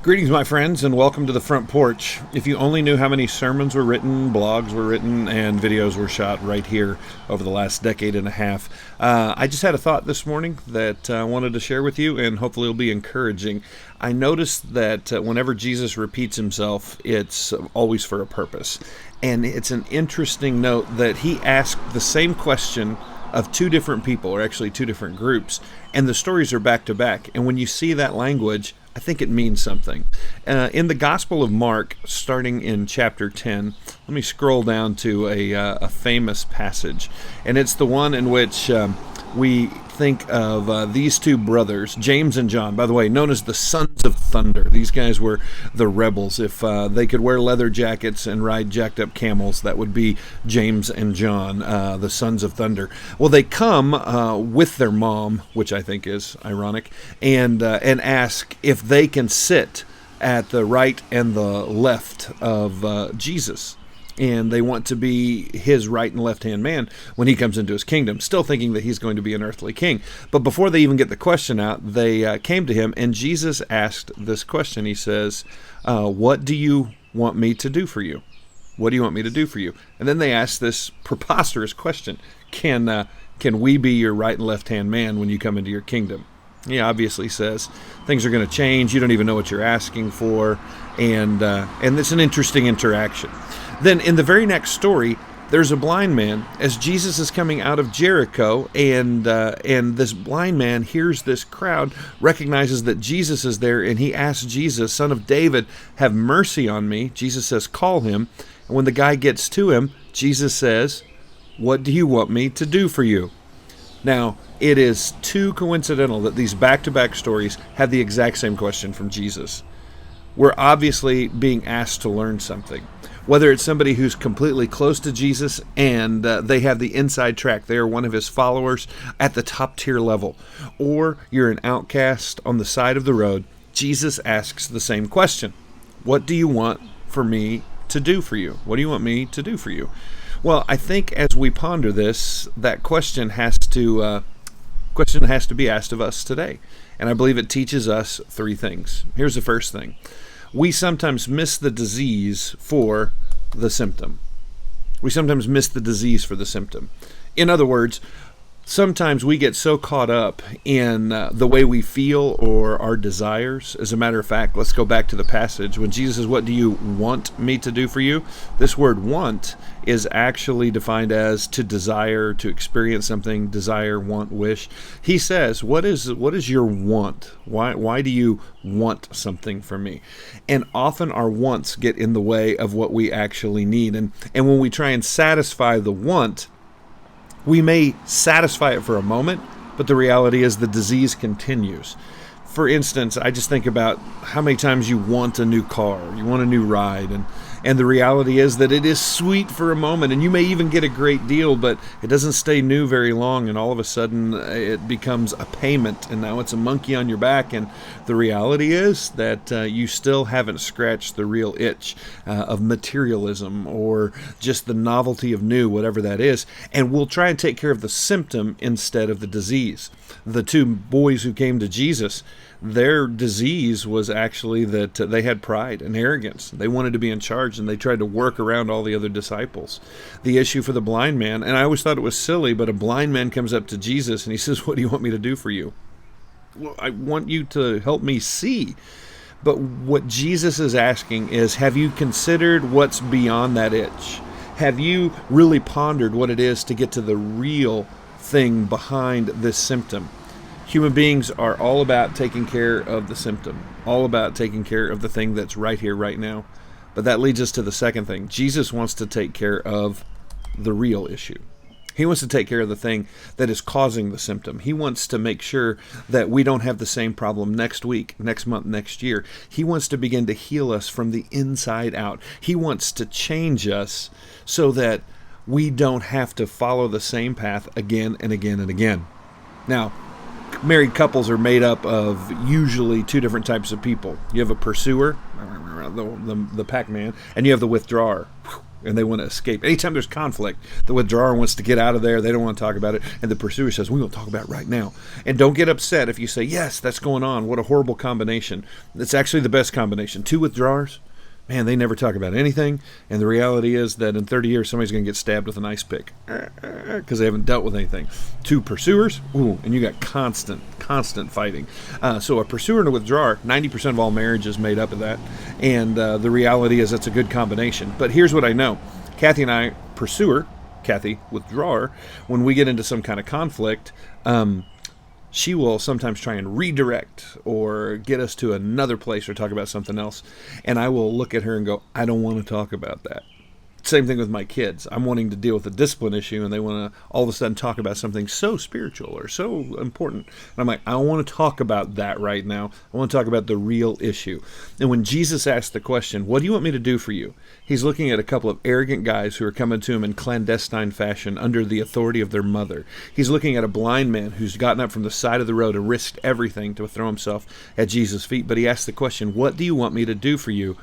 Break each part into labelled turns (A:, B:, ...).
A: Greetings, my friends, and welcome to the Front Porch. If you only knew how many sermons were written, blogs were written, and videos were shot right here over the last decade and a half. I just had a thought this morning that I wanted to share with you, and hopefully it'll be encouraging. I noticed that whenever Jesus repeats himself, it's always for a purpose. And it's an interesting note that he asked the same question of two different people, or actually two different groups, and the stories are back to back. And when you see that language, I think it means something. In the Gospel of Mark, starting in chapter 10, let me scroll down to a famous passage. And it's the one in which we think of these two brothers, James and John, by the way, known as the Sons of Thunder. These guys were the rebels. If they could wear leather jackets and ride jacked up camels, that would be James and John, the Sons of Thunder. Well, they come with their mom, which I think is ironic, and ask if they can sit at the right and the left of Jesus. And they want to be his right and left-hand man when he comes into his kingdom, still thinking that he's going to be an earthly king. But before they even get the question out, they came to him, and Jesus asked this question. He says, what do you want me to do for you? What do you want me to do for you? And then they asked this preposterous question, can we be your right and left-hand man when you come into your kingdom? He obviously says things are going to change. You don't even know what you're asking for. And it's an interesting interaction. Then in the very next story, there's a blind man as Jesus is coming out of Jericho, and this blind man hears this crowd, recognizes that Jesus is there, and he asks Jesus, "Son of David, have mercy on me." Jesus says, "Call him." And when the guy gets to him, Jesus says, "What do you want me to do for you?" Now, it is too coincidental that these back-to-back stories have the exact same question from Jesus. We're obviously being asked to learn something. Whether it's somebody who's completely close to Jesus and they have the inside track, they are one of his followers at the top tier level, or you're an outcast on the side of the road, Jesus asks the same question. What do you want for me to do for you? What do you want me to do for you? Well, I think as we ponder this, that question has to be asked of us today. And I believe it teaches us three things. Here's the first thing. We sometimes miss the disease for the symptom. We sometimes miss the disease for the symptom. In other words, sometimes we get so caught up in the way we feel or our desires. As a matter of fact, let's go back to the passage. When Jesus says, "What do you want me to do for you?" This word "want" is actually defined as to desire, to experience something, desire, want, wish. He says, what is your want? Why do you want something from me? And often our wants get in the way of what we actually need. And when we try and satisfy the want, we may satisfy it for a moment, but the reality is the disease continues. For instance, I just think about how many times you want a new car, you want a new ride, and the reality is that it is sweet for a moment, and you may even get a great deal, but it doesn't stay new very long, and all of a sudden it becomes a payment, and now it's a monkey on your back, and the reality is that you still haven't scratched the real itch of materialism or just the novelty of new, whatever that is, and we'll try and take care of the symptom instead of the disease. The two boys who came to Jesus, their disease was actually that they had pride and arrogance. They wanted to be in charge, and they tried to work around all the other disciples. The issue for the blind man, and I always thought it was silly, but a blind man comes up to Jesus and he says, "What do you want me to do for you?" "Well, I want you to help me see." But what Jesus is asking is, have you considered what's beyond that itch? Have you really pondered what it is to get to the real thing behind this symptom? Human beings are all about taking care of the symptom, all about taking care of the thing that's right here, right now. But that leads us to the second thing. Jesus wants to take care of the real issue. He wants to take care of the thing that is causing the symptom. He wants to make sure that we don't have the same problem next week, next month, next year. He wants to begin to heal us from the inside out. He wants to change us so that we don't have to follow the same path again and again and again. Now, married couples are made up of usually two different types of people. You have a pursuer, the Pac-Man, and you have the withdrawer. and they want to escape. Anytime there's conflict, the withdrawer wants to get out of there. They don't want to talk about it. And the pursuer says, we won't talk about it right now. And don't get upset if you say, yes, that's going on. What a horrible combination. It's actually the best combination. Two withdrawers, man, they never talk about anything. And the reality is that in 30 years, somebody's going to get stabbed with an ice pick because they haven't dealt with anything. Two pursuers, ooh, and you got constant fighting. So a pursuer and a withdrawer, 90% of all marriage is made up of that. And the reality is that's a good combination. But here's what I know. Kathy and I, pursuer, Kathy, withdrawer, when we get into some kind of conflict, she will sometimes try and redirect or get us to another place or talk about something else. And I will look at her and go, I don't want to talk about that. Same thing with my kids. I'm wanting to deal with a discipline issue, and they want to all of a sudden talk about something so spiritual or so important. And I'm like, I don't want to talk about that right now. I want to talk about the real issue. And when Jesus asked the question, what do you want me to do for you? He's looking at a couple of arrogant guys who are coming to him in clandestine fashion under the authority of their mother. He's looking at a blind man who's gotten up from the side of the road and risked everything to throw himself at Jesus' feet. But he asked the question, what do you want me to do for you?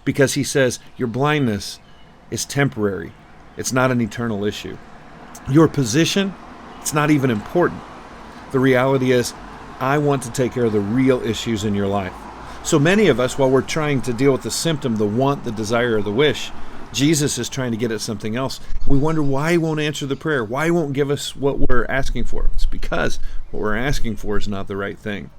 A: Because he says, your blindness is temporary. It's not an eternal issue. Your position, it's not even important. The reality is, I want to take care of the real issues in your life. So many of us, while we're trying to deal with the symptom, the want, the desire, or the wish, Jesus is trying to get at something else. We wonder why he won't answer the prayer, why he won't give us what we're asking for. It's because what we're asking for is not the right thing.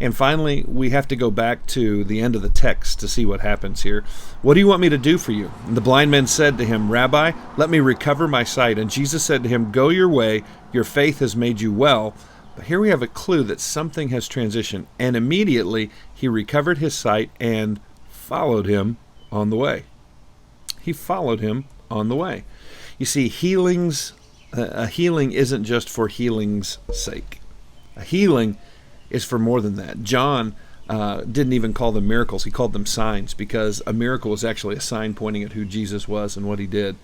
A: And finally, we have to go back to the end of the text to see what happens here. What do you want me to do for you? And the blind man said to him, Rabbi, let me recover my sight. And Jesus said to him, go your way, your faith has made you well. But here we have a clue that something has transitioned. And immediately he recovered his sight and followed him on the way. He followed him on the way. You see, a healing isn't just for healing's sake. A healing is for more than that. John didn't even call them miracles. He called them signs, because a miracle is actually a sign pointing at who Jesus was and what he did.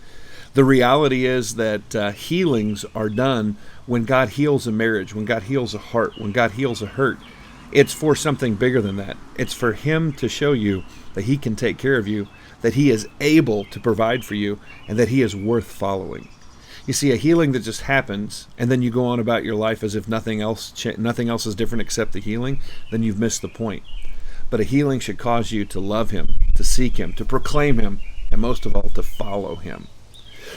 A: The reality is that healings are done when God heals a marriage, when God heals a heart, when God heals a hurt. It's for something bigger than that. It's for him to show you that he can take care of you, that he is able to provide for you, and that he is worth following. You see, a healing that just happens, and then you go on about your life as if nothing else is different except the healing, then you've missed the point. But a healing should cause you to love him, to seek him, to proclaim him, and most of all, to follow him.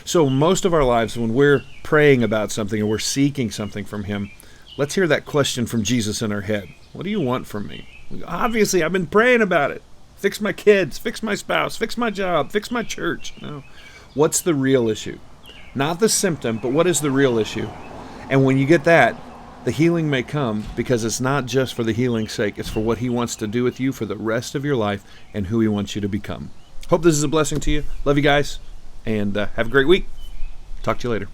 A: So most of our lives, when we're praying about something or we're seeking something from him, let's hear that question from Jesus in our head. What do you want from me? Obviously, I've been praying about it. Fix my kids, fix my spouse, fix my job, fix my church. No. What's the real issue? Not the symptom, but what is the real issue? And when you get that, the healing may come, because it's not just for the healing's sake. It's for what he wants to do with you for the rest of your life and who he wants you to become. Hope this is a blessing to you. Love you guys, and have a great week. Talk to you later.